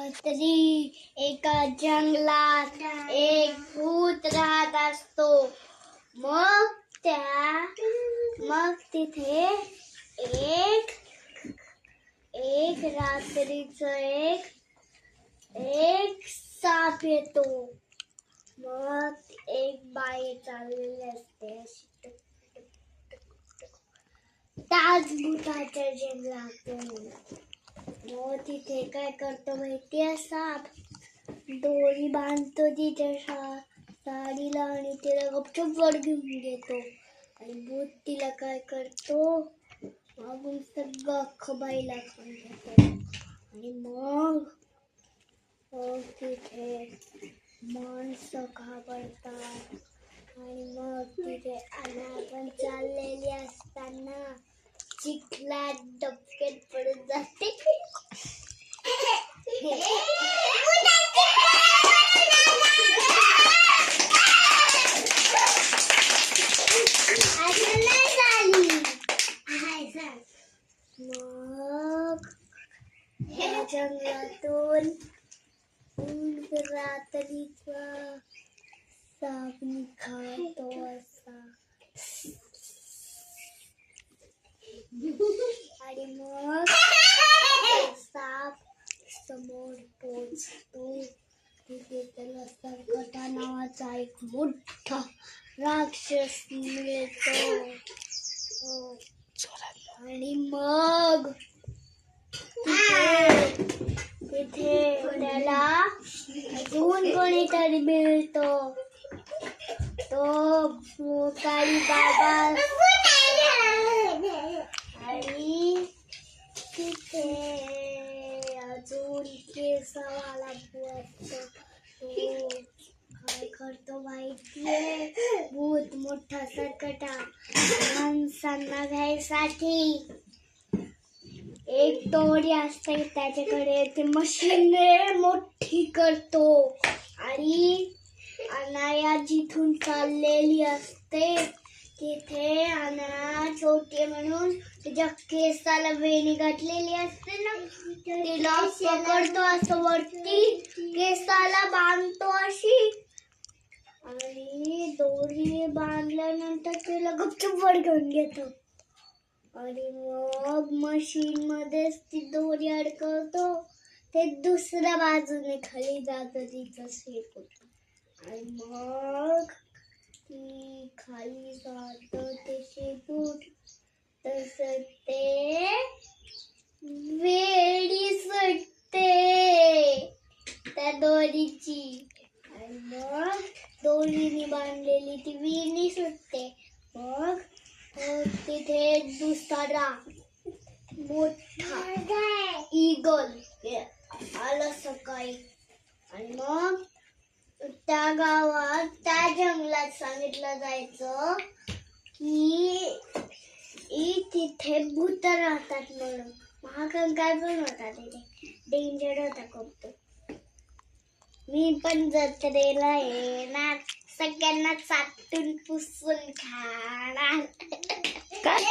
रात्री एका जंगलात एक भूत राहत असतो. मग तिथे एक रात्रीचं एक साप येतो. मग एक बाई चाललेली असते त्याच भूताच्या जंगलातून. मग तिथे काय करतो माहितीये साप? दोरी बांधतो तिच्या साडीला आणि तिला गपचूप वर घेऊन घेतो. आणि भूत तिला काय करतो? मागून सगळं अख्खं बाईला खाऊन घेतो. आणि मग तिथे माणसं घाबरतात. आणि मग तिथे आपण चाललेली असताना चिखलात डबक्यात पडत जाते. मग या जंगलातून रात्रीचा साप निघतो असा. आणि मग साप समोर पोचतो. तिथे त्याला सरकटा नावाचा एक मोठा राक्षस मिळतो. आणि मग तिथे त्याला अजून कोणीतरी मिळतो. तो काळी बाबा. आणि तिथे अजून केसवाला भूत. तो काय करतो माहितीये? भूत मोठा सरकटा माणसांना घ्यायसाठी एक दोरी असते त्याच्याकडे. ते मशीन मोठी करतो आणि अनाया जिथून चाललेली असते तिथे अनाया छोटी म्हणून तिच्या केसाला वेणी घातलेली असते ना, तिला पकडतो असं वरती केसाला बांधतो अशी. आणि दोरी बांधल्यानंतर तिला गपचूप वर घेऊन घेतो. आणि मग मशीन मध्येच ती दोरी अडकवतो. ते दुसऱ्या बाजूने खाली जातं तिचं शेपूट. आणि मग ती खाली जातं ते शेपूट. तसं ते वेडी सुटते त्या दोरीची. आणि मग दोरीने बांधलेली ती वेणी सुटते. मग तिथे दुसरा मोठा ईगल आला सकाळी. आणि मग त्या गावात त्या जंगलात सांगितलं जायचं की तिथे भूत राहतात म्हणून. महाकंकाळ पण होता तिथे. डेंजर होता खूप. मी पण जत्रेला येणार, सगळ्यांना चाटून पुसून खाणार. काय